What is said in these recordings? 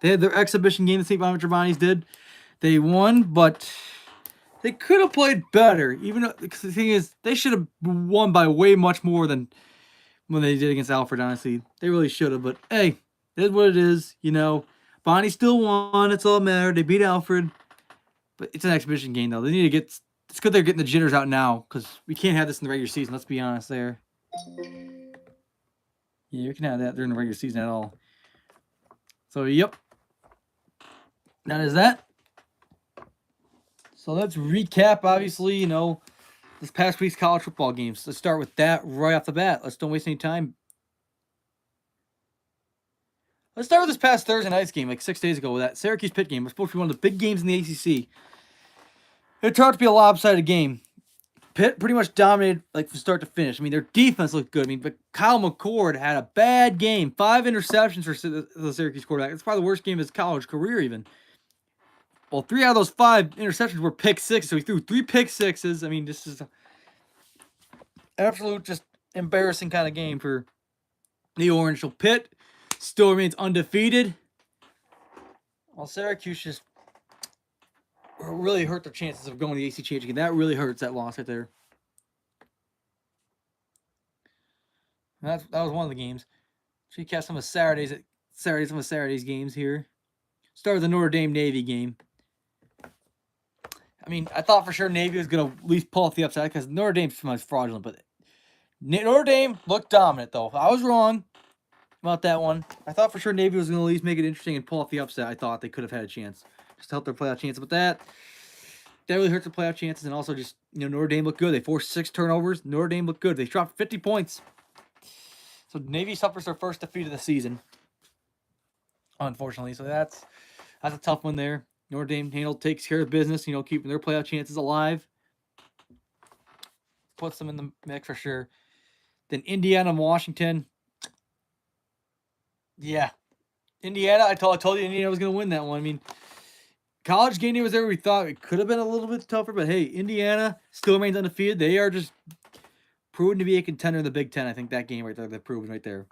They had their exhibition game. The St. Bonaventure Bonnies did. They won, but they could have played better. Even though, the thing is, they should have won by way much more than when they did against Alfred. Honestly, they really should have. But hey, it is what it is. Bonnie still won. It's all that matters. They beat Alfred, but it's an exhibition game though. They need to get. It's good they're getting the jitters out now because we can't have this in the regular season. Let's be honest there. Yeah, you can have that during the regular season at all. So yep, that is that. So let's recap. Obviously, this past week's college football games. Let's start with that right off the bat. Let's don't waste any time. Let's start with this past Thursday night's game, like 6 days ago, with that Syracuse Pitt game. It was supposed to be one of the big games in the ACC. It turned out to be a lopsided game. Pitt pretty much dominated, like, from start to finish. I mean, their defense looked good. I mean, but Kyle McCord had a bad game. 5 interceptions for the Syracuse quarterback. It's probably the worst game of his college career, even. Well, 3 out of those 5 interceptions were pick sixes, so he threw 3 pick sixes. I mean, this is an absolute just embarrassing kind of game for the Orange. So Pitt still remains undefeated. While Syracuse just really hurt their chances of going to the AC Championship. That really hurts, that loss right there. That was one of the games. She cast some of Saturday's games here. Start with the Notre Dame Navy game. I mean, I thought for sure Navy was going to at least pull off the upside because Notre Dame's much fraudulent, but Notre Dame looked dominant, though. I was wrong about that one. I thought for sure Navy was going to at least make it interesting and pull off the upset. I thought they could have had a chance just to help their playoff chances. But that really hurts their playoff chances. And also just, Notre Dame looked good. They forced 6 turnovers. Notre Dame looked good. They dropped 50 points. So Navy suffers their first defeat of the season, unfortunately. So that's a tough one there. Notre Dame takes care of business, keeping their playoff chances alive. Puts them in the mix for sure. Then Indiana and Washington. Yeah. Indiana, I told you Indiana was going to win that one. I mean, college game day was there. We thought it could have been a little bit tougher, but hey, Indiana still remains undefeated. They are just proven to be a contender in the Big Ten. I think that game right there, they're proven right there.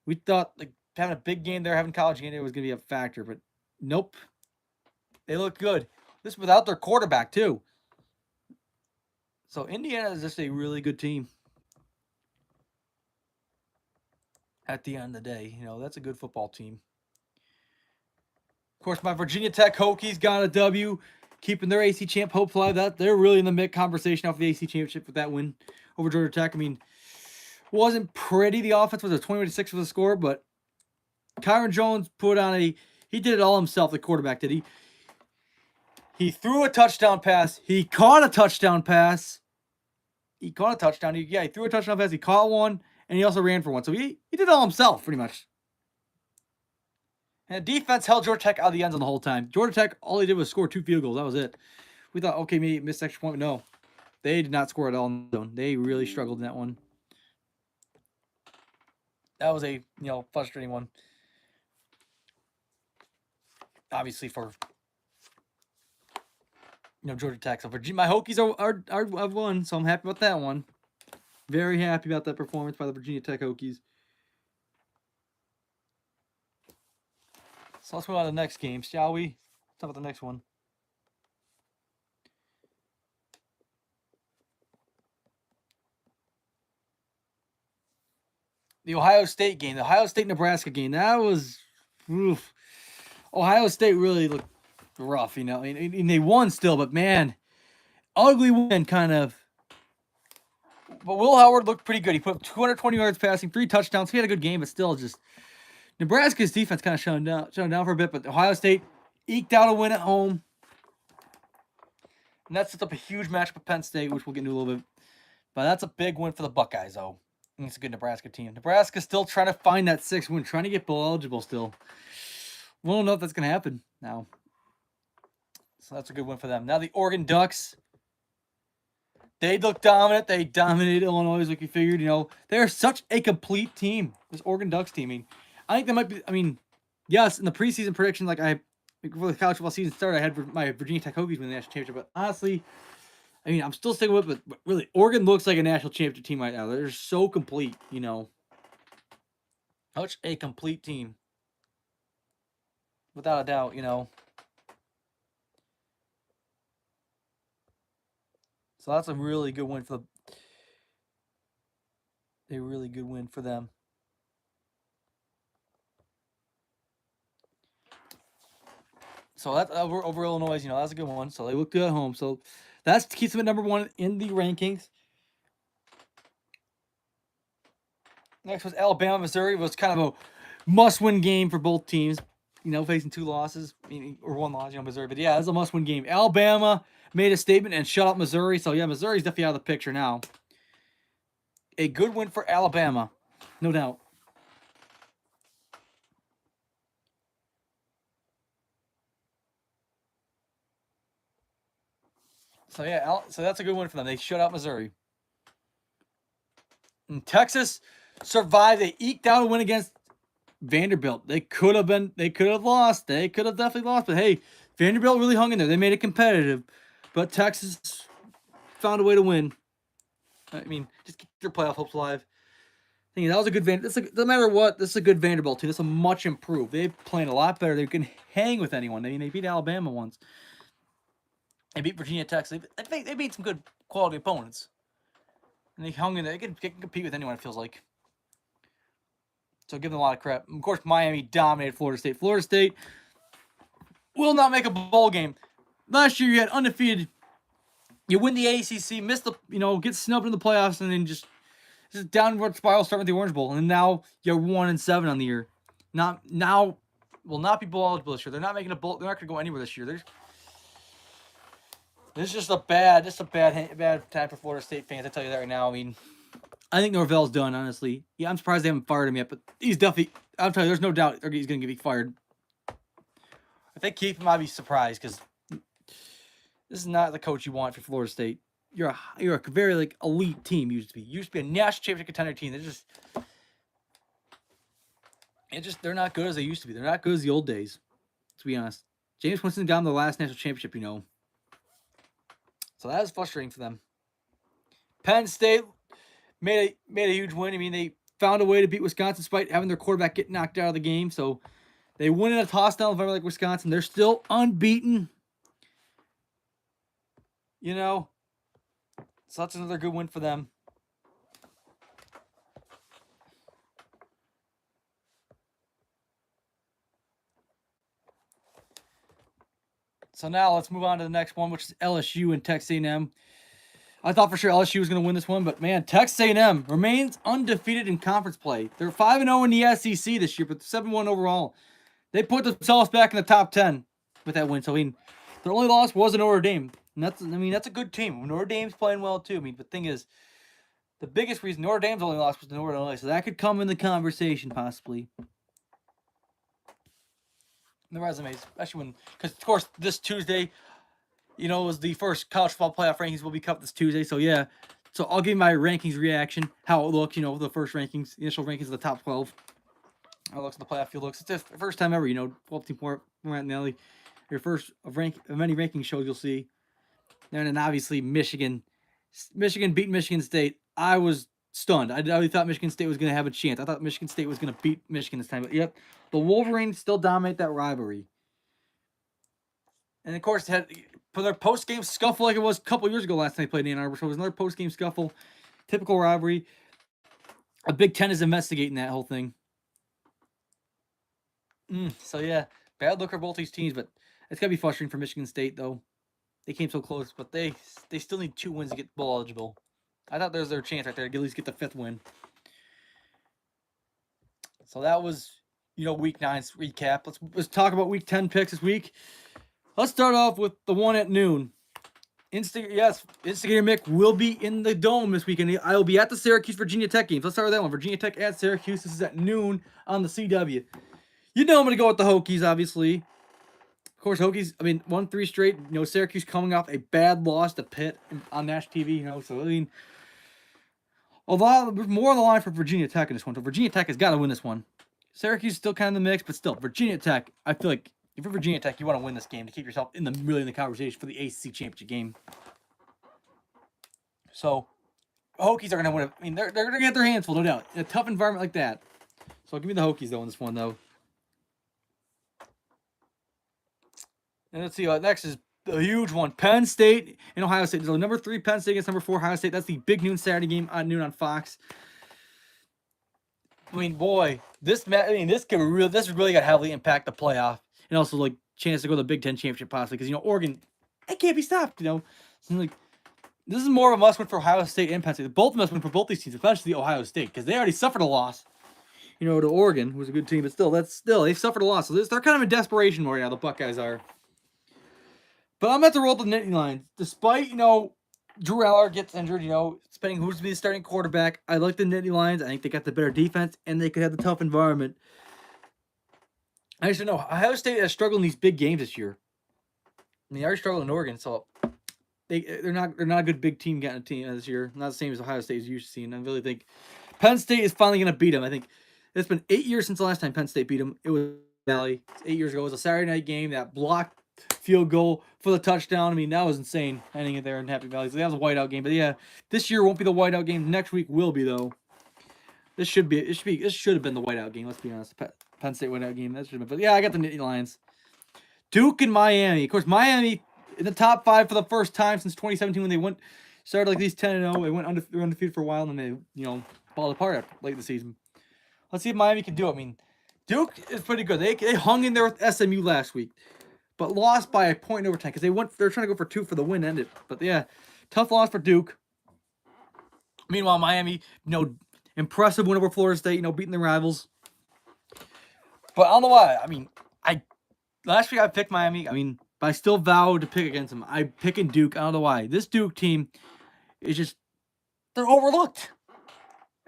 We thought like having a big game there, having college game day was going to be a factor, but nope. They look good. This without their quarterback too. So Indiana is just a really good team. At the end of the day, that's a good football team. Of course, my Virginia Tech Hokies got a W, keeping their AC champ hopes alive. That they're really in the mid conversation off the AC championship with that win over Georgia Tech. I mean, wasn't pretty. The offense was a 20-6 for the score, but Kyron Jones he did it all himself. The quarterback did. He threw a touchdown pass. He caught a touchdown pass. He caught a touchdown. He threw a touchdown pass. He caught one, and he also ran for one. So he did it all himself, pretty much. And the defense held Georgia Tech out of the end zone the whole time. Georgia Tech, all they did was score 2 field goals. That was it. We thought, okay, maybe missed extra point. No, they did not score at all in the zone. They really struggled in that one. That was a frustrating one. Obviously for Georgia Tech. So my Hokies have won, so I'm happy about that one. Very happy about that performance by the Virginia Tech Hokies. So let's move on to the next game, shall we? Let's talk about the next one. The Ohio State game, the Ohio State-Nebraska game, that was, oof. Ohio State really looked rough, and they won still, but man, ugly win kind of. But Will Howard looked pretty good. He put up 220 yards passing, 3 touchdowns. He had a good game, but still just Nebraska's defense kind of shut down for a bit, but Ohio State eked out a win at home. And that sets up a huge matchup with Penn State, which we'll get into a little bit. But that's a big win for the Buckeyes, though. And it's a good Nebraska team. Nebraska's still trying to find that 6th win, trying to get bowl eligible still. We don't know if that's going to happen now. So that's a good win for them. Now the Oregon Ducks. They look dominant. They dominated Illinois, like we figured. They're such a complete team. This Oregon Ducks team. I think they might be. Yes, in the preseason prediction, before the college football season started, I had my Virginia Tech Hokies win the national championship. But honestly, I'm still sticking with it. But really, Oregon looks like a national championship team right now. They're so complete. Such a complete team. without a doubt, you know. So that's a really good win for a really good win for them. So that over Illinois, you know, that's a good one. So they look good at home. So that keeps them at #1 in the rankings. Next was Alabama, Missouri. It was kind of a must-win game for both teams. You know, facing 2 losses, or 1 loss, you know, Missouri. But yeah, it's a must-win game. Alabama made a statement and shut out Missouri. So yeah, Missouri's definitely out of the picture now. A good win for Alabama, no doubt. So yeah, so that's a good win for them. They shut out Missouri. And Texas survived. They eked out a win against Vanderbilt. They could have lost. They could have definitely lost. But hey, Vanderbilt really hung in there. They made it competitive. But Texas found a way to win. I mean, just keep their playoff hopes alive. I think that was a good no matter what, this is a good Vanderbilt team. This is a much improved. They're playing a lot better. They can hang with anyone. I mean, they beat Alabama once. They beat Virginia Tech. So they beat some good quality opponents. And they hung in there. They can compete with anyone, it feels like. So give them a lot of credit. Of course, Miami dominated Florida State. Florida State will not make a bowl game. Last year, you had undefeated. You win the ACC, miss the, get snubbed in the playoffs, and then just downward spiral, start with the Orange Bowl. And now you're 1-7 on the year. Will not be bowl eligible this year. They're not making a bowl. They're not going to go anywhere this year. This is just a bad time for Florida State fans. I tell you that right now. I mean, I think Norvell's done, honestly. Yeah, I'm surprised they haven't fired him yet, but he's definitely, I'm telling you, there's no doubt he's going to get fired. If they keep him, I'd be surprised, because this is not the coach you want for Florida State. You're a very elite team. Used to be a national championship contender team. They're not good as they used to be. They're not good as the old days, to be honest. James Winston got them the last national championship, So that is frustrating for them. Penn State made a huge win. I mean, they found a way to beat Wisconsin despite having their quarterback get knocked out of the game. So they win in a toss down like Wisconsin. They're still unbeaten. So that's another good win for them. So now let's move on to the next one, which is LSU and Texas A&M. I thought for sure LSU was going to win this one, but man, Texas A&M remains undefeated in conference play. They're 5-0 in the SEC this year, but 7-1 overall. They put themselves back in the top 10 with that win. So I mean, their only loss was Notre Dame, and that's a good team. Notre Dame's playing well too. I mean, the thing is, the biggest reason Notre Dame's only loss was to Northern Illinois, so that could come in the conversation possibly. The resumes, especially because of course this Tuesday, was the first college football playoff rankings will be cut this Tuesday. So yeah, so I'll give you my rankings reaction, how it looked, the first rankings, initial rankings of the top 12. How it looks at the playoff field looks. It's the first time ever, 12-team format in the alley. Your first of many ranking shows you'll see. And then obviously Michigan beat Michigan State. I was stunned. I really thought Michigan State was going to have a chance. I thought Michigan State was going to beat Michigan this time. But yep, the Wolverines still dominate that rivalry. And of course, they had for their post-game scuffle like it was a couple years ago last time they played in Ann Arbor. So it was another post-game scuffle. Typical rivalry. A Big Ten is investigating that whole thing. So yeah, bad look for both these teams, but it's gotta be frustrating for Michigan State though. They came so close, but they still need 2 wins to get bowl eligible. I thought there was their chance right there to at least get the 5th win. So that was, week 9's recap. Let's talk about week 10 picks this week. Let's start off with the one at noon. Instigator Mick will be in the Dome this weekend. I will be at the Syracuse Virginia Tech games. Let's start with that one. Virginia Tech at Syracuse. This is at noon on the CW. I'm going to go with the Hokies, obviously. Of course, Hokies, 1-3 straight. Syracuse coming off a bad loss to Pitt on national TV, so, a lot more on the line for Virginia Tech in this one. So Virginia Tech has got to win this one. Syracuse is still kind of in the mix, but still, Virginia Tech, I feel like if you're Virginia Tech, you want to win this game to keep yourself in the conversation for the ACC championship game. So, Hokies are going to win. They're going to get their hands full, no doubt, in a tough environment like that. So, I'll give me the Hokies, though, in this one, though. And let's see, next is a huge one. Penn State and Ohio State. So number 3 Penn State against number 4 Ohio State. That's the big noon Saturday game at noon on Fox. I mean, boy, this is really gonna heavily impact the playoff and also like chance to go to the Big Ten championship possibly because Oregon, it can't be stopped. So, like this is more of a must win for Ohio State and Penn State. Both must win for both these teams, especially Ohio State because they already suffered a loss. To Oregon, who's a good team, but still they've suffered a loss. So they're kind of in desperation right now. The Buckeyes are. But I'm about to roll the Nittany Lions, despite Drew Aller gets injured, depending who's to be the starting quarterback. I like the Nittany Lions. I think they got the better defense, and they could have the tough environment. I just don't know. Ohio State has struggled in these big games this year. I mean, they already struggled in Oregon, so they're not a good big team getting a team this year. Not the same as Ohio State is used to seeing. I really think Penn State is finally going to beat them. I think it's been 8 years since the last time Penn State beat them. It was Valley. 8 years ago. It was a Saturday night game. That blocked field goal for the touchdown. I mean, that was insane. Ending it there in Happy Valley. So that was a whiteout game. But yeah, this year won't be the whiteout game. Next week will be though. This should have been the whiteout game. Let's be honest. Penn State whiteout game. That should have been. But yeah, I got the Nittany Lions. Duke and Miami. Of course, Miami in the top 5 for the first time since 2017 when they started like these 10-0. They were undefeated for a while and then they balled apart late in the season. Let's see if Miami can do it. I mean, Duke is pretty good. They hung in there with SMU last week, but lost by a point in overtime because they're trying to go for 2 for the win, ended. But yeah, tough loss for Duke. Meanwhile, Miami, impressive win over Florida State, beating their rivals. But I don't know why. I mean, last week I picked Miami. I mean, but I still vowed to pick against them. I'm picking Duke. I don't know why. This Duke team is just, they're overlooked.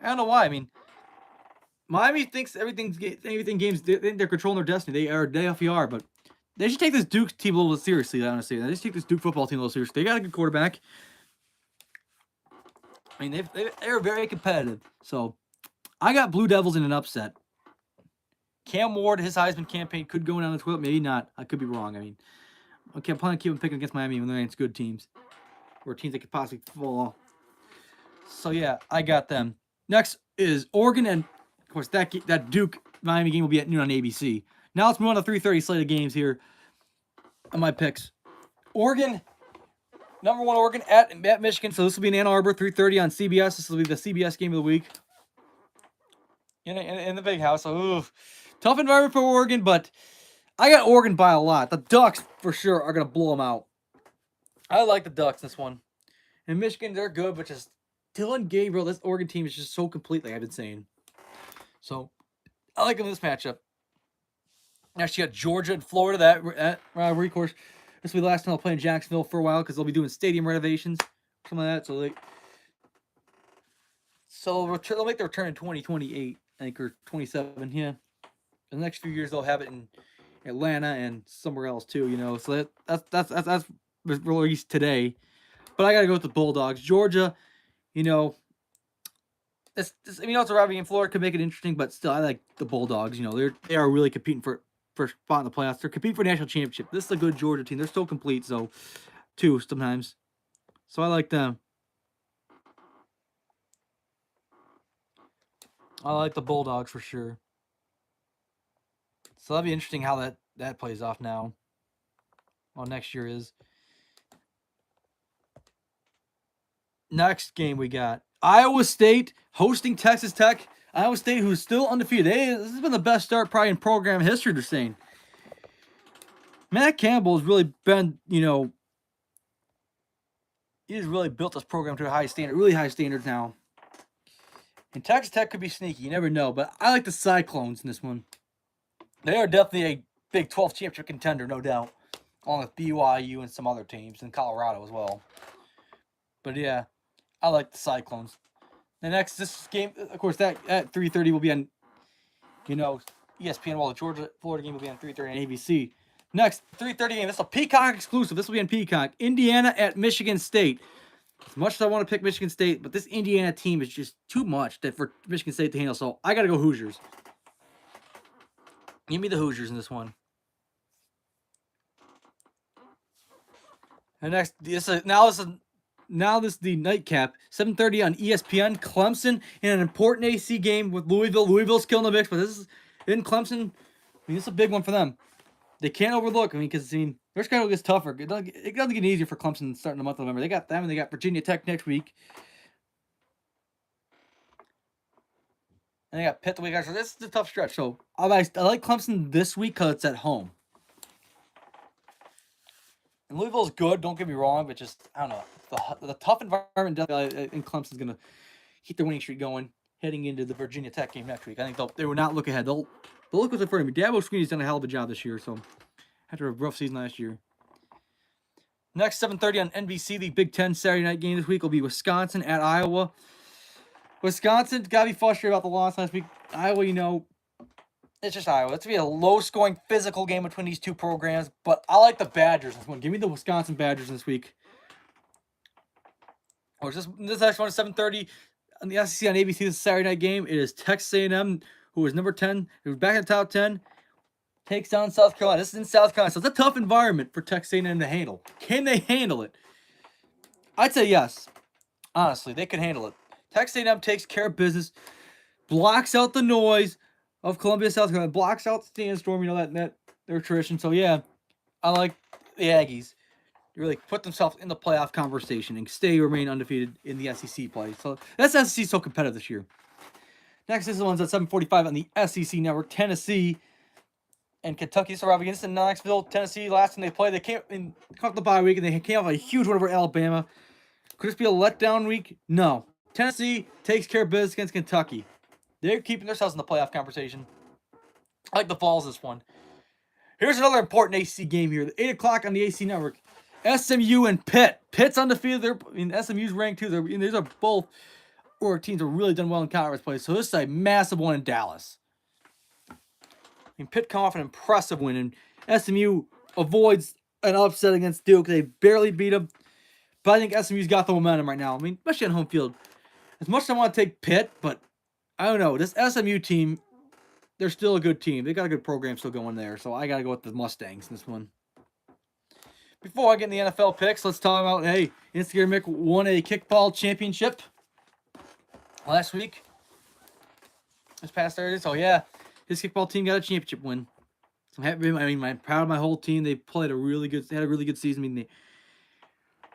I don't know why. I mean, Miami thinks everything games, they're controlling their destiny. They definitely are, but they should take this Duke team a little bit seriously, honestly. They should take this Duke football team a little seriously. They got a good quarterback. I mean, they're very competitive. So, I got Blue Devils in an upset. Cam Ward, his Heisman campaign could go down the toilet. Maybe not. I could be wrong. I mean, I'm planning to keep them picking against Miami when they're against good teams. Or teams that could possibly fall. So, yeah, I got them. Next is Oregon, and, of course, that Duke-Miami game will be at noon on ABC. Now let's move on to 3:30 slate of games here on my picks. Oregon, number 1 Oregon at Michigan. So this will be in Ann Arbor, 3:30 on CBS. This will be the CBS game of the week. In the big house. So, tough environment for Oregon, but I got Oregon by a lot. The Ducks, for sure, are going to blow them out. I like the Ducks in this one. And Michigan, they're good, but just Dylan Gabriel, this Oregon team is just so complete, like I've been saying. So, I like them in this matchup. Next, you got Georgia and Florida. That rivalry, of course. This will be the last time they'll play in Jacksonville for a while because they'll be doing stadium renovations, something like that. So they'll make their return in 2028, I think, or 27. Yeah, the next few years they'll have it in Atlanta and somewhere else too. So that's released today. But I gotta go with the Bulldogs. Georgia, it's a rivalry game. Florida could make it interesting, but still, I like the Bulldogs. They are really competing for a spot in the playoffs. They're competing for a national championship. This is a good Georgia team. They're still complete, too, sometimes. So I like them. I like the Bulldogs for sure. So that'll be interesting how that plays off now. Well, next year is. Next game we got Iowa State hosting Texas Tech. Iowa State, who's still undefeated. This has been the best start probably in program history, they're saying. Matt Campbell has really been, he's really built this program to a high standard, really high standards now. And Texas Tech could be sneaky, you never know. But I like the Cyclones in this one. They are definitely a Big 12 championship contender, no doubt. Along with BYU and some other teams, and Colorado as well. But yeah, I like the Cyclones. This game, of course, that at 3:30 will be on, ESPN. While the Florida game will be on 3:30 on ABC. Next, 3:30 game. This is a Peacock exclusive. This will be on Peacock. Indiana at Michigan State. As much as I want to pick Michigan State, but this Indiana team is just too much for Michigan State to handle. So I got to go Hoosiers. Give me the Hoosiers in this one. And next, this is the nightcap. 7:30 on ESPN. Clemson in an important AC game with Louisville. Louisville's killing the mix, but this is in Clemson. I mean, this is a big one for them. They can't overlook. Because Their schedule gets tougher. It doesn't get easier for Clemson starting the month of November. They got them, and they got Virginia Tech next week. And they got Pitt the week after. This is a tough stretch. So I like Clemson this week because it's at home. And Louisville's good, don't get me wrong, but just, I don't know. The tough environment, I think Clemson's going to keep their winning streak going heading into the Virginia Tech game next week. I think they will not look ahead. They'll look what's in front of me. Dabo Swinney's done a hell of a job this year, so after a rough season last year. Next, 7:30 on NBC, the Big Ten Saturday night game this week will be Wisconsin at Iowa. Wisconsin got to be frustrated about the loss last week. Iowa, it's just Iowa. It's going to be a low-scoring, physical game between these two programs, but I like the Badgers this one. Give me the Wisconsin Badgers this week. Or this next one is 7:30 on the SEC on ABC. This Saturday night game. It is Texas A&M, who is number 10, who's back in the top 10, takes down South Carolina. This is in South Carolina, so it's a tough environment for Texas A&M to handle. Can they handle it? I'd say yes. Honestly, they can handle it. Texas A&M takes care of business, blocks out the noise of Columbia, South Carolina, blocks out the sandstorm, that their tradition. So yeah, I like the Aggies to really put themselves in the playoff conversation and remain undefeated in the SEC play. So that's SEC so competitive this year. Next is the ones at 7:45 on the SEC network. Tennessee and Kentucky survived against in Knoxville. Tennessee, last time they played, they came in the bye week and they came off a huge win over Alabama. Could this be a letdown week? No. Tennessee takes care of business against Kentucky. They're keeping themselves in the playoff conversation. I like the Vols this one. Here's another important AC game here. 8 o'clock on the AC network. SMU and Pitt. Pitt's undefeated. SMU's ranked too. These are both teams that have really done well in conference play. So this is a massive one in Dallas. Pitt come off an impressive win, and SMU avoids an upset against Duke. They barely beat them. But I think SMU's got the momentum right now. Especially on home field. As much as I want to take Pitt, but I don't know. This SMU team, they're still a good team. They got a good program still going there. So I got to go with the Mustangs in this one. Before I get in the NFL picks, let's talk about, Instagram Mick won a kickball championship last week. This past Thursday. So yeah, his kickball team got a championship win. So I'm happy. I'm proud of my whole team. They had a really good season. They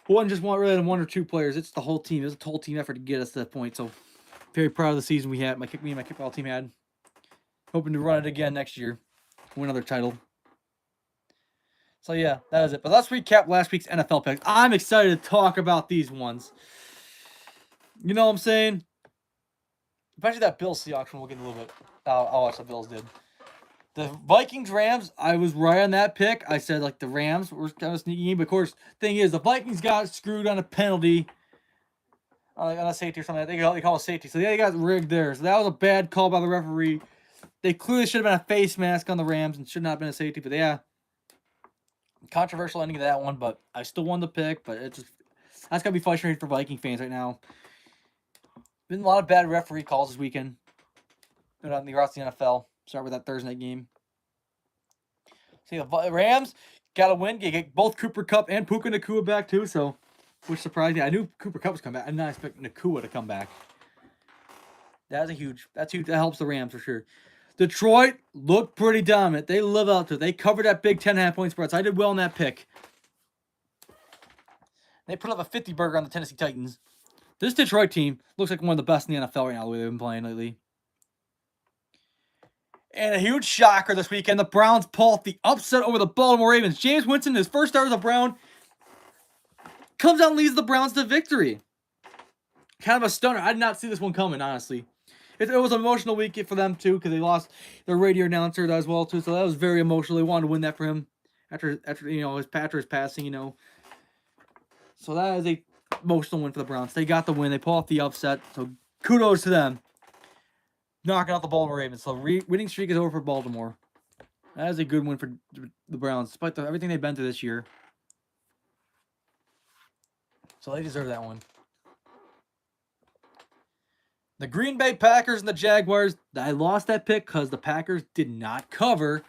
wasn't just one or two players. It's the whole team. It was a whole team effort to get us to that point. So very proud of the season we had. Me and my kickball team had. Hoping to run it again next year. Win another title. So yeah, that is it. But let's recap last week's NFL picks. I'm excited to talk about these ones. You know what I'm saying? Especially that Bills Seahawks one. We'll get a little bit. I'll watch the Bills did. The Vikings-Rams, I was right on that pick. I said, the Rams were kind of sneaking in. But, of course, thing is, the Vikings got screwed on a penalty. On a safety or something. They call it safety. So, they got rigged there. So, that was a bad call by the referee. They clearly should have been a face mask on the Rams and should not have been a safety. But, yeah, controversial ending of that one. But I still won the pick. But that's got to be frustrating for Viking fans right now. Been a lot of bad referee calls this weekend. Across the NFL. Start with that Thursday night game. See, the Rams got to win. You get both Cooper Kupp and Puka Nacua back, too. So, which surprised me. I knew Cooper Kupp was coming back. I did not expect Nacua to come back. That's huge. That helps the Rams for sure. Detroit looked pretty dominant. They live out to it. They covered that big 10.5-point spread. So, I did well in that pick. They put up a 50 burger on the Tennessee Titans. This Detroit team looks like one of the best in the NFL right now, the way they've been playing lately. And a huge shocker this weekend. The Browns pull off the upset over the Baltimore Ravens. James Winston, his first start as a Brown, comes out and leads the Browns to victory. Kind of a stunner. I did not see this one coming, honestly. It was an emotional week for them, too, because they lost their radio announcer as well, too. So that was very emotional. They wanted to win that for him after his passing, So that is a emotional win for the Browns. They got the win. They pull off the upset. So kudos to them. Knocking out the Baltimore Ravens. So winning streak is over for Baltimore. That is a good win for the Browns, despite everything they've been through this year. So they deserve that one. The Green Bay Packers and the Jaguars. I lost that pick because the Packers did not cover,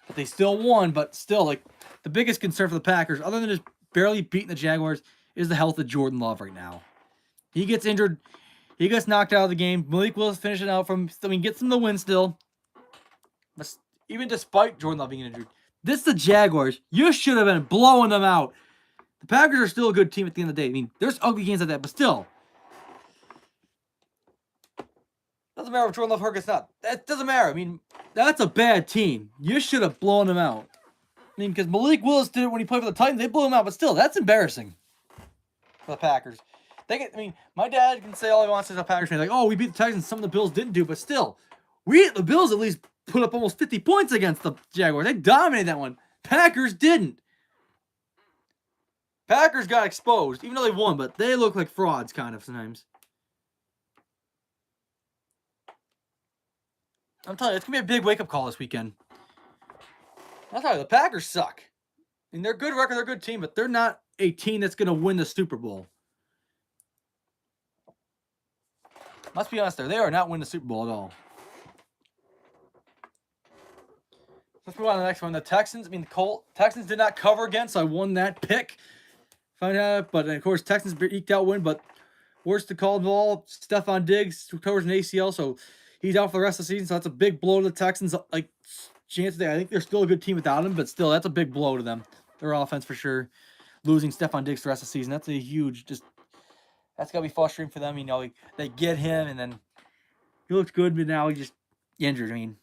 but they still won. But still, the biggest concern for the Packers, other than just barely beating the Jaguars, is the health of Jordan Love right now. He gets injured. He gets knocked out of the game. Malik Willis finishing out gets him the win still. But even despite Jordan Love being injured, This is the Jaguars. You should have been blowing them out. The Packers are still a good team at the end of the day. I mean, there's ugly games like that, but still. Doesn't matter if Jordan Love hurt gets not. That doesn't matter. I mean, that's a bad team. You should have blown them out. I mean, because Malik Willis did it when he played for the Titans. They blew him out, but still, that's embarrassing for the Packers. I mean, my dad can say all he wants as a Packers fan. Like, oh, we beat the Titans. Some of the Bills didn't do, but still, the Bills at least put up almost 50 points against the Jaguars. They dominated that one. Packers didn't. Packers got exposed, even though they won, but they look like frauds kind of sometimes. I'm telling you, it's going to be a big wake-up call this weekend. I'll tell you, the Packers suck. I mean, they're a good record, they're a good team, but they're not a team that's going to win the Super Bowl. Let's be honest there. They are not winning the Super Bowl at all. Let's move on to the next one. The Texans, Texans did not cover again, so I won that pick. But of course, Texans eked out win, but worst to call the ball, Stephon Diggs covers an ACL, so he's out for the rest of the season, so that's a big blow to the Texans. Like, chances I think they're still a good team without him, but still, that's a big blow to them. Their offense for sure. Losing Stephon Diggs the rest of the season, that's a huge, that's got to be frustrating for them. You know, they get him, and then he looks good, but now he's just injured. I mean,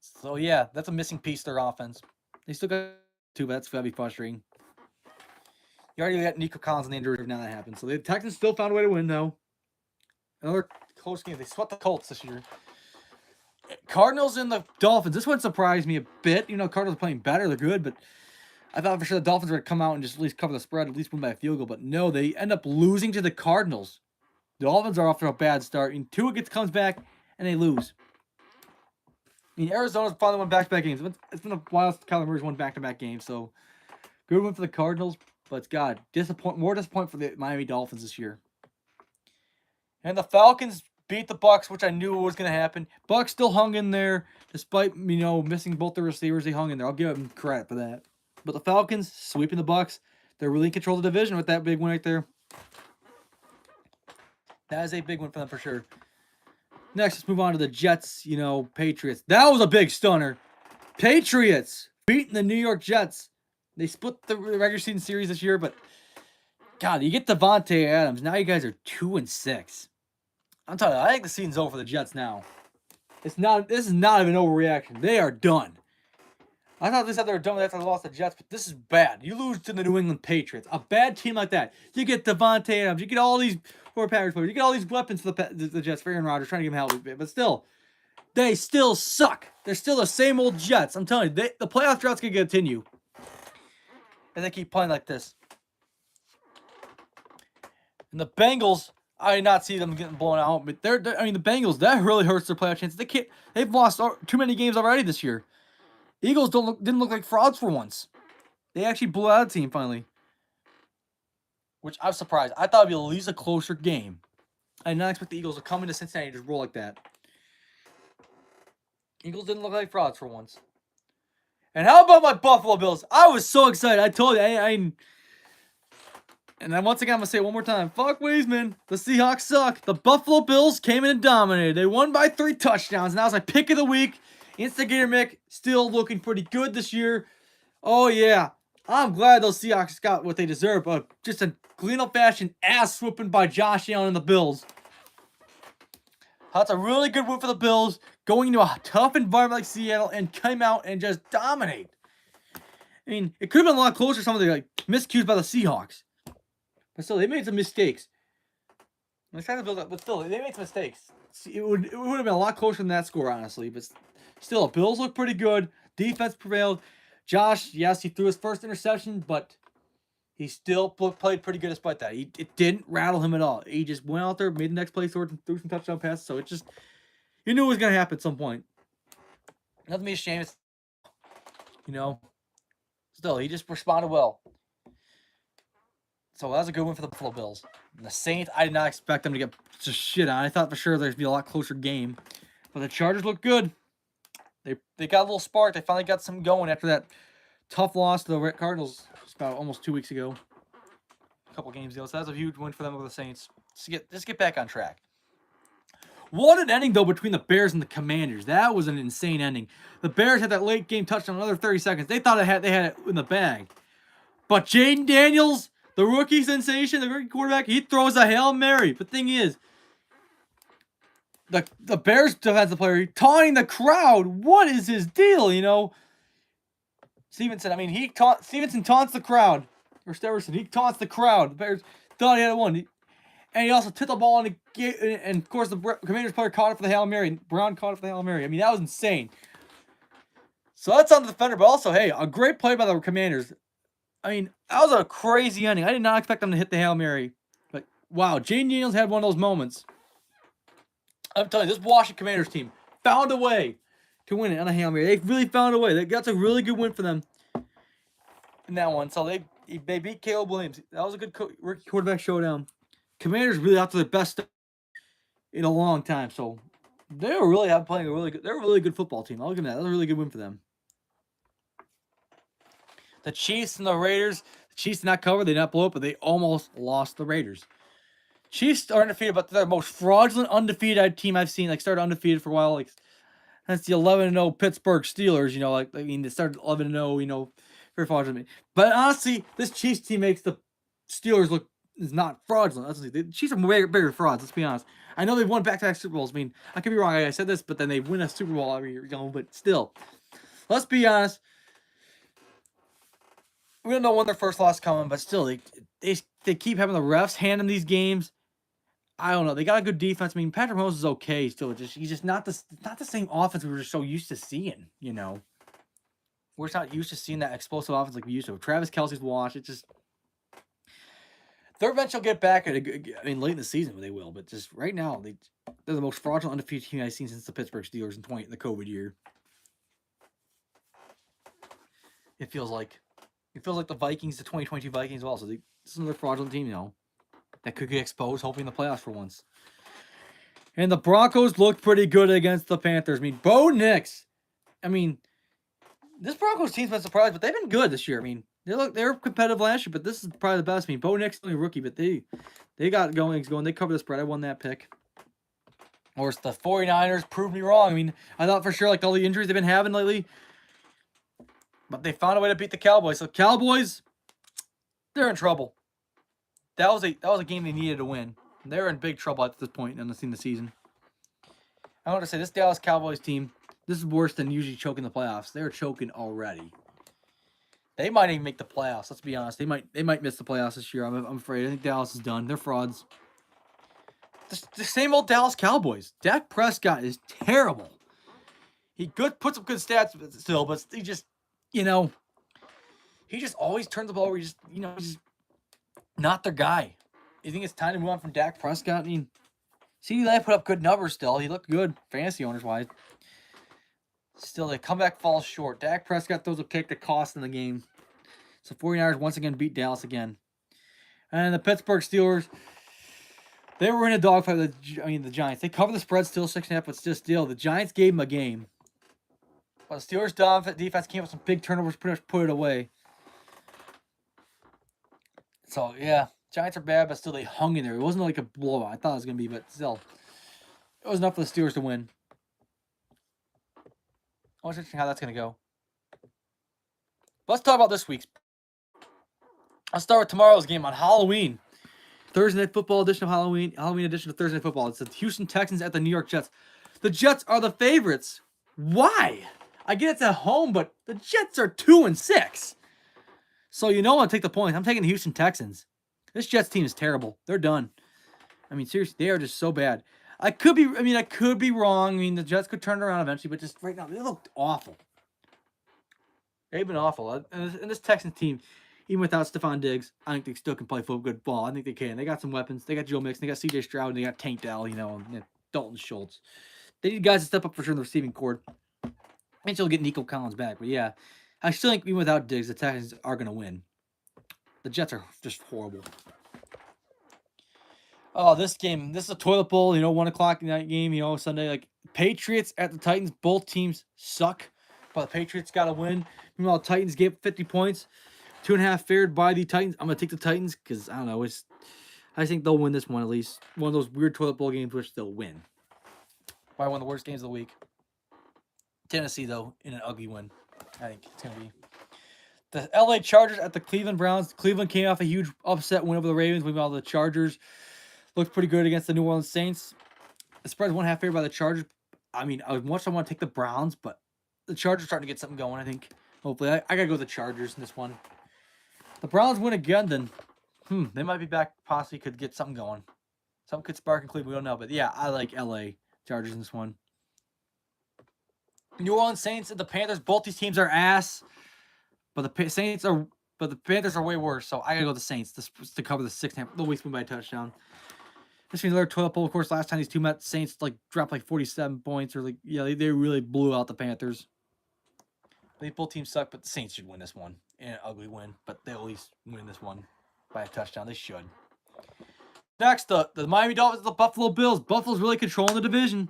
so yeah, that's a missing piece to their offense. They still got two, but that's got to be frustrating. You already got Nico Collins on the injury now that happened. So the Texans still found a way to win, though. Another close game. They swept the Colts this year. Cardinals and the Dolphins. This one surprised me a bit. You know, Cardinals are playing better. They're good, but I thought for sure the Dolphins were going to come out and just at least cover the spread, at least win by a field goal. But no, they end up losing to the Cardinals. The Dolphins are off to a bad start. And Tua comes back, and they lose. I mean, Arizona's finally won back-to-back games. It's been a while since Kyler Murray's won back-to-back games. So, good win for the Cardinals. But, God, more disappointment for the Miami Dolphins this year. And the Falcons beat the Bucs, which I knew was going to happen. Bucs still hung in there, despite, missing both the receivers. They hung in there. I'll give them credit for that. But the Falcons sweeping the Bucs. They're really in control of the division with that big win right there. That is a big win for them for sure. Next, let's move on to the Jets, Patriots. That was a big stunner. Patriots beating the New York Jets. They split the regular season series this year, but God, you get Devontae Adams. Now you guys are 2-6. I'm telling you, I think the season's over for the Jets now. This is not even an overreaction. They are done. I thought they said they were done after they lost the Jets, but this is bad. You lose to the New England Patriots. A bad team like that. You get Devontae Adams. You get all these Packers players. You get all these weapons for the Jets for Aaron Rodgers, trying to give him help a bit. But still, they still suck. They're still the same old Jets. I'm telling you, the playoff drought's going to continue. And they keep playing like this. And the Bengals, I did not see them getting blown out. But the Bengals, that really hurts their playoff chances. They've lost too many games already this year. Eagles didn't look like frauds for once. They actually blew out a team finally. Which I'm surprised. I thought it would be at least a closer game. I did not expect the Eagles to come into Cincinnati and just roll like that. Eagles didn't look like frauds for once. And how about my Buffalo Bills? I was so excited. I told you. And then once again, I'm going to say it one more time. Fuck Wiesman. The Seahawks suck. The Buffalo Bills came in and dominated. They won by 3 touchdowns. And that was my pick of the week. Instigator Mick still looking pretty good this year. Oh, yeah. I'm glad those Seahawks got what they deserve. Just a clean up fashion ass whooping by Josh Allen and the Bills. That's a really good win for the Bills. Going into a tough environment like Seattle and come out and just dominate. I mean, it could have been a lot closer. Some of the miscues by the Seahawks. But still, they made some mistakes. I'm trying to build up, but still, they made some mistakes. It would have been a lot closer than that score, honestly. But still, the Bills look pretty good. Defense prevailed. Josh, yes, he threw his first interception, but he still played pretty good despite that. It didn't rattle him at all. He just went out there, made the next play, threw some touchdown passes. So you knew it was going to happen at some point. Nothing to be ashamed of. Still, he just responded well. So that was a good win for the Buffalo Bills. And the Saints, I did not expect them to get just shit on. I thought for sure there'd be a lot closer game. But the Chargers look good. They got a little spark. They finally got some going after that tough loss to the Cardinals about almost 2 weeks ago. A couple games ago. So that's a huge win for them over the Saints. Just get back on track. What an ending, though, between the Bears and the Commanders. That was an insane ending. The Bears had that late game touchdown, another 30 seconds. They thought they had it in the bag. But Jaden Daniels, the rookie sensation, the rookie quarterback, he throws a Hail Mary. But the thing is, the Bears defensive player taunting the crowd. What is his deal, you know? Stevenson, I mean, Stevenson taunts the crowd. Or Steverson, he taunts the crowd. The Bears thought he had one. And he also tipped the ball in the game. And, of course, the Commanders player caught it for the Hail Mary. And Brown caught it for the Hail Mary. I mean, that was insane. So that's on the defender. But also, hey, a great play by the Commanders. I mean, that was a crazy ending. I did not expect them to hit the Hail Mary. But, wow, Jaden Daniels had one of those moments. I'm telling you, this Washington Commanders team found a way to win it on a Hail Mary. They really found a way. That's a really good win for them in that one. So they beat Caleb Williams. That was a good rookie quarterback showdown. Commanders really out to their best in a long time. So they were really playing they're a really good football team. I'll give them that. That was a really good win for them. The Chiefs and the Raiders. The Chiefs did not cover. They did not blow up, but they almost lost the Raiders. Chiefs are undefeated, but they're the most fraudulent undefeated team I've seen. Like, started undefeated for a while. Like, that's the 11-0 Pittsburgh Steelers. You know, like, I mean, they started 11-0. You know, very fraudulent. But honestly, this Chiefs team makes the Steelers look is not fraudulent. The Chiefs are bigger frauds. Let's be honest. I know they've won back-to-back Super Bowls. I mean, I could be wrong. I said this, but then they win a Super Bowl every year. You know, but still, let's be honest. We don't know when their first loss coming, but still, they keep having the refs handing these games. I don't know. They got a good defense. I mean, Patrick Mahomes is okay still. He's just not the same offense we were just so used to seeing. You know, we're just not used to seeing that explosive offense like we used to. Travis Kelce's wash. It just they're eventually get back at I mean, late in the season they will, but just right now they're the most fraudulent undefeated team I've seen since the Pittsburgh Steelers in the COVID year. It feels like the Vikings, the 2022 Vikings also. This is another fraudulent team, you know, that could get exposed, hoping the playoffs for once. And the Broncos looked pretty good against the Panthers. I mean, Bo Nix. I mean, this Broncos team's been surprised, but they've been good this year. I mean, they were competitive last year, but this is probably the best. I mean, Bo Nix is only a rookie, but they got going. They covered the spread. I won that pick. Of course, the 49ers proved me wrong. I mean, I thought for sure, like all the injuries they've been having lately, but they found a way to beat the Cowboys. So Cowboys, they're in trouble. That was a game they needed to win. They're in big trouble at this point in the season. I want to say this Dallas Cowboys team, this is worse than usually choking the playoffs. They're choking already. They might even make the playoffs. Let's be honest. They might miss the playoffs this year. I'm afraid. I think Dallas is done. They're frauds. The same old Dallas Cowboys. Dak Prescott is terrible. He puts up good stats still, but he just, you know, he just always turns the ball over. He's not their guy. You think it's time to move on from Dak Prescott? I mean, CeeDee Lamb put up good numbers still. He looked good, fantasy owners wise. Still, the comeback falls short. Dak Prescott throws a pick that cost in the game. So 49ers once again beat Dallas again. And the Pittsburgh Steelers, they were in a dogfight with the Giants. They covered the spread still 6.5, but still the Giants gave them a game. But the Steelers defense came with some big turnovers, pretty much put it away. So yeah, Giants are bad, but still they hung in there. It wasn't like a blowout. I thought it was gonna be, but still, it was enough for the Steelers to win. I was interesting how that's going to go. But let's talk about this week's. Let's start with tomorrow's game on Halloween. Thursday Night Football edition of Halloween edition of Thursday Night Football. It's the Houston Texans at the New York Jets. The Jets are the favorites. Why? I get it's at home, but the Jets are 2-6. So you know I'm going to take the points. I'm taking the Houston Texans. This Jets team is terrible. They're done. I mean, seriously, they are just so bad. I could be wrong. I mean, the Jets could turn it around eventually, but just right now, they look awful. They've been awful. And this Texans team, even without Stephon Diggs, I think they still can play good ball. I think they can. They got some weapons. They got Joe Mixon. They got C.J. Stroud. And they got Tank Dell, and Dalton Schultz. They need guys to step up for sure in the receiving corps. And she'll get Nico Collins back. But yeah, I still think even without Diggs, the Texans are going to win. The Jets are just horrible. Oh, this is a toilet bowl, 1 o'clock night game, Sunday. Like, Patriots at the Titans, both teams suck, but the Patriots got to win. Meanwhile, the Titans gave 50 points, 2.5 favored by the Titans. I'm going to take the Titans because, I don't know, I think they'll win this one at least. One of those weird toilet bowl games which they'll win. Probably one of the worst games of the week. Tennessee, though, in an ugly win. I think it's going to be. The LA Chargers at the Cleveland Browns. Cleveland came off a huge upset win over the Ravens. Meanwhile, the Chargers looked pretty good against the New Orleans Saints. The spread's 1.5 favored by the Chargers. I mean, I want to take the Browns, but the Chargers starting to get something going, I think. Hopefully. I got to go with the Chargers in this one. The Browns win again, then they might be back. Possibly could get something going. Something could spark in Cleveland. We don't know. But yeah, I like LA Chargers in this one. New Orleans Saints and the Panthers. Both these teams are ass. But the Panthers are way worse. So I got to go with the Saints to cover the 6.5. The Weeks win by a touchdown. This means another toilet bowl. Of course, last time these two met, Saints dropped 47 points. Or they really blew out the Panthers. These both teams suck, but the Saints should win this one. An ugly win, but they'll at least win this one by a touchdown. They should. Next, the Miami Dolphins, the Buffalo Bills. Buffalo's really controlling the division.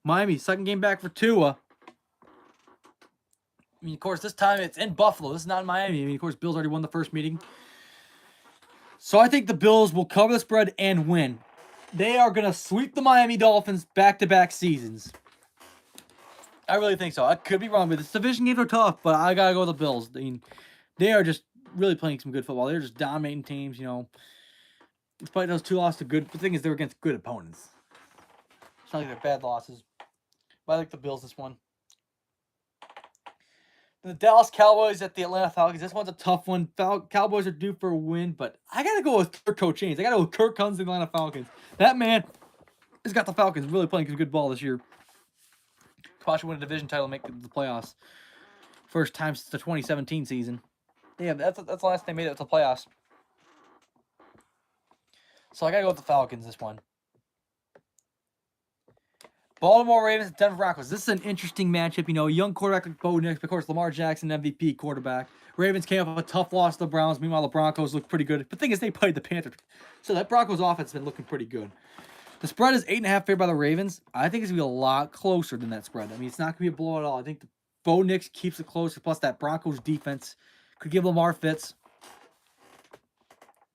Miami, second game back for Tua. I mean, of course, this time it's in Buffalo. This is not in Miami. I mean, of course, Bills already won the first meeting. So I think the Bills will cover the spread and win. They are going to sweep the Miami Dolphins back-to-back seasons. I really think so. I could be wrong, but this division games are tough, but I got to go with the Bills. I mean, they are just really playing some good football. They're just dominating teams, Despite those two losses to good, the thing is they're against good opponents. It's not like they're bad losses. But I like the Bills this one. The Dallas Cowboys at the Atlanta Falcons. This one's a tough one. Cowboys are due for a win, but I got to go with Coach Haynes. I got to go with Kirk Cousins and the Atlanta Falcons. That man has got the Falcons really playing some good ball this year. Possibly win a division title and make the playoffs. First time since the 2017 season. Yeah, that's the last time they made it to the playoffs. So I got to go with the Falcons this one. Baltimore Ravens, Denver Broncos. This is an interesting matchup. Young quarterback like Bo Nix. Of course, Lamar Jackson, MVP quarterback. Ravens came up with a tough loss to the Browns. Meanwhile, the Broncos look pretty good. But the thing is, they played the Panthers. So that Broncos offense has been looking pretty good. The spread is 8.5 favored by the Ravens. I think it's going to be a lot closer than that spread. I mean, it's not going to be a blowout at all. I think the Bo Nix keeps it closer. Plus, that Broncos defense could give Lamar fits.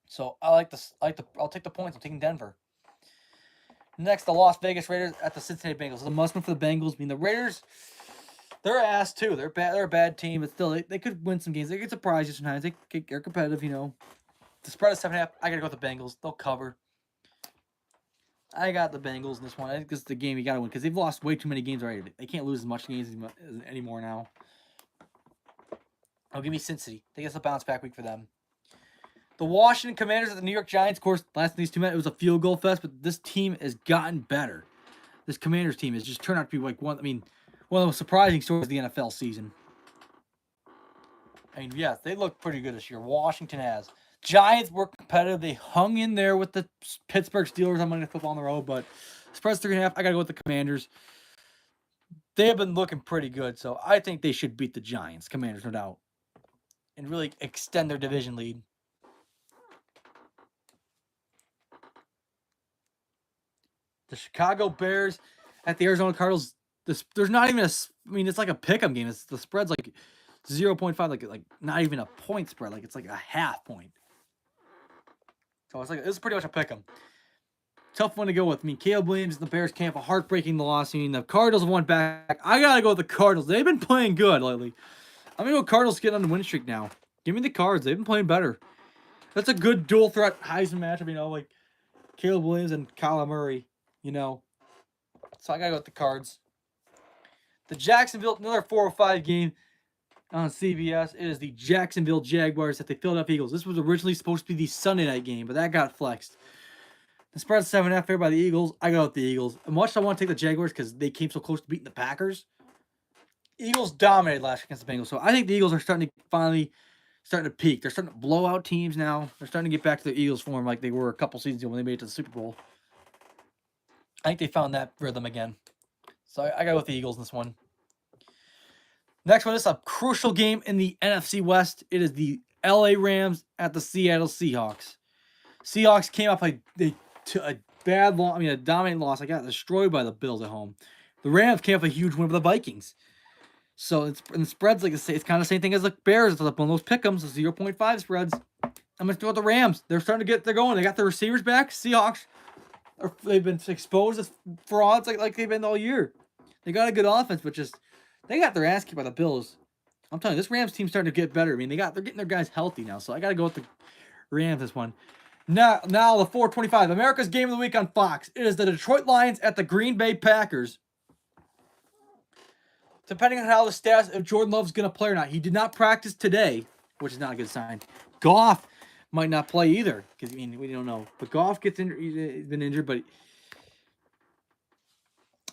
So I'll take the points. I'm taking Denver. Next, the Las Vegas Raiders at the Cincinnati Bengals. It's a must-win for the Bengals. I mean, the Raiders, they're ass too. They're bad. They're a bad team, but still, they could win some games. They could surprise you sometimes. They're competitive. The spread is 7.5. I gotta go with the Bengals. They'll cover. I got the Bengals in this one. I think this is the game you got to win because they've lost way too many games already. They can't lose as much games anymore now. Oh, give me Cincy. I think it's a bounce back week for them. The Washington Commanders at the New York Giants. Of course, last of these two met, it was a field goal fest, but this team has gotten better. This Commanders team has just turned out to be one of the most surprising stories of the NFL season. I mean, yeah, they look pretty good this year. Washington has. Giants were competitive. They hung in there with the Pittsburgh Steelers on Monday Night Football on the road, but spread's 3.5. I got to go with the Commanders. They have been looking pretty good, so I think they should beat the Giants, Commanders, no doubt, and really extend their division lead. The Chicago Bears at the Arizona Cardinals. There's not even it's like a pick'em game. The spread's like 0.5, like not even a point spread. Like it's like a half point. So this is pretty much a pick'em. Tough one to go with. I mean, Caleb Williams and the Bears camp, a heartbreaking loss. I mean, the Cardinals have won back. I gotta go with the Cardinals. They've been playing good lately. I'm gonna go Cardinals getting on the win streak now. Give me the Cards. They've been playing better. That's a good dual threat Heisman matchup. Like Caleb Williams and Kyler Murray. So I gotta go with the Cards. The Jacksonville, another 4:05 game on CBS. It is the Jacksonville Jaguars at the Philadelphia Eagles. This was originally supposed to be the Sunday night game, but that got flexed. The spread's 7.5 favored by the Eagles. I go with the Eagles. And much I want to take the Jaguars because they came so close to beating the Packers. Eagles dominated last year against the Bengals, so I think the Eagles are starting to peak. They're starting to blow out teams now. They're starting to get back to the Eagles form like they were a couple seasons ago when they made it to the Super Bowl. I think they found that rhythm again. So I got with the Eagles in this one. Next one is a crucial game in the NFC West. It is the LA Rams at the Seattle Seahawks. Seahawks came up a bad loss. A dominant loss. I got destroyed by the Bills at home. The Rams came up a huge win over the Vikings. So the spreads, like I say, it's kind of the same thing as the Bears. It's like one of those pick'ems, 0.5 spreads. I'm going to go with the Rams. They're going. They got the receivers back. Seahawks they've been exposed as frauds like they've been all year. They got a good offense, but just they got their ass kicked by the Bills. I'm telling you, this Rams team's starting to get better. I mean, they're getting their guys healthy now, so I got to go with the Rams this one. Now the 425, America's Game of the Week on Fox. It is the Detroit Lions at the Green Bay Packers. Depending on how the status of Jordan Love's going to play or not. He did not practice today, which is not a good sign. Goff might not play either, because I mean we don't know. But Goff gets injured. He's been injured, but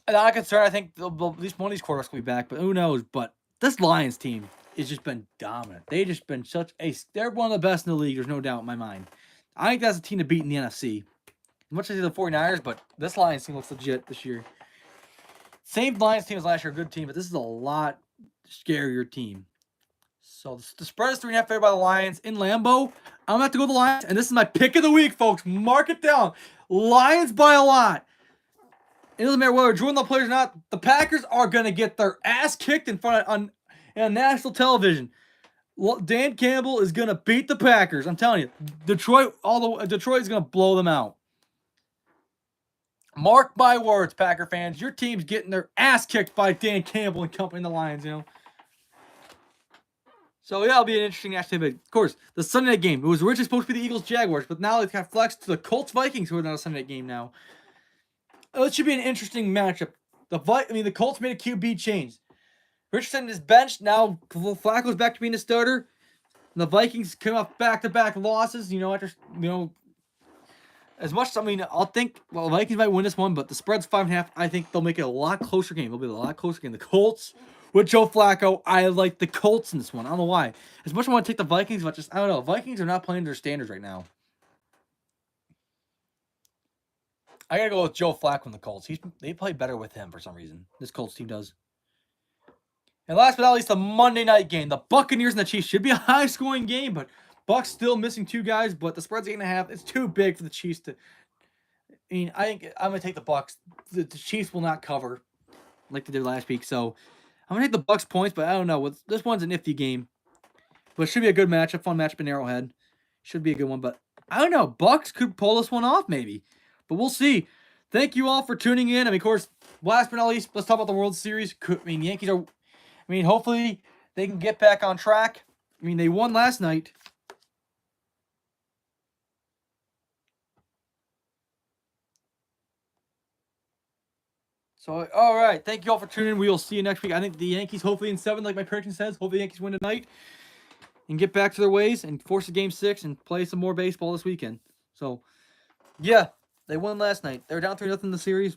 I'm not concerned. I think at least one of these quarterbacks will be back, but who knows? But this Lions team has just been dominant. They've just been they're one of the best in the league. There's no doubt in my mind. I think that's a team to beat in the NFC. Much as the 49ers, but this Lions team looks legit this year. Same Lions team as last year, a good team, but this is a lot scarier team. So the spread is 3.5 favored by the Lions in Lambeau. I'm gonna have to go with the Lions, and this is my pick of the week, folks. Mark it down. Lions by a lot. It doesn't matter whether Jordan Love plays or not. The Packers are gonna get their ass kicked in front of on national television. Dan Campbell is gonna beat the Packers. I'm telling you, Detroit is gonna blow them out. Mark my words, Packer fans. Your team's getting their ass kicked by Dan Campbell and company, the Lions. You know. So yeah, it'll be an interesting match. But of course, the Sunday night game. It was originally supposed to be the Eagles Jaguars, but now they've got flexed to the Colts Vikings, who are not a Sunday night game now. It should be an interesting matchup. The Colts made a QB change. Richardson is benched. Now Flacco's back to being a starter. And the Vikings come off back-to-back losses. As much as the Vikings might win this one, but the spread's 5.5. I think they'll make it a lot closer game. It'll be a lot closer game. The Colts with Joe Flacco. I like the Colts in this one. I don't know why. As much as I want to take the Vikings, but I don't know. Vikings are not playing their standards right now. I gotta go with Joe Flacco and the Colts. They play better with him for some reason. This Colts team does. And last but not least, the Monday night game. The Buccaneers and the Chiefs should be a high-scoring game, but Bucs still missing 2 guys. But the spread's 8.5. It's too big for the Chiefs to. I think I'm gonna take the Bucs. The Chiefs will not cover like they did last week, so I'm gonna take the Bucs points. But I don't know. This one's a nifty game, but it should be a good matchup, fun matchup in Arrowhead. Should be a good one, but I don't know. Bucs could pull this one off, maybe. But we'll see. Thank you all for tuning in. Of course, last but not least, let's talk about the World Series. Yankees are. Hopefully they can get back on track. They won last night. So, all right. Thank you all for tuning in. We will see you next week. I think the Yankees, hopefully in 7, like my prediction says. Hopefully the Yankees win tonight and get back to their ways and force a Game 6 and play some more baseball this weekend. So, yeah. They won last night. They're down 3-0 in the series.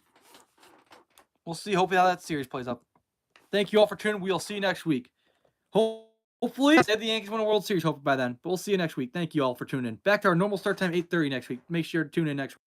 We'll see. Hopefully how that series plays up. Thank you all for tuning in. We'll see you next week. Hopefully, the Yankees win a World Series. Hopefully by then. But we'll see you next week. Thank you all for tuning in. Back to our normal start time, 8:30 next week. Make sure to tune in next week.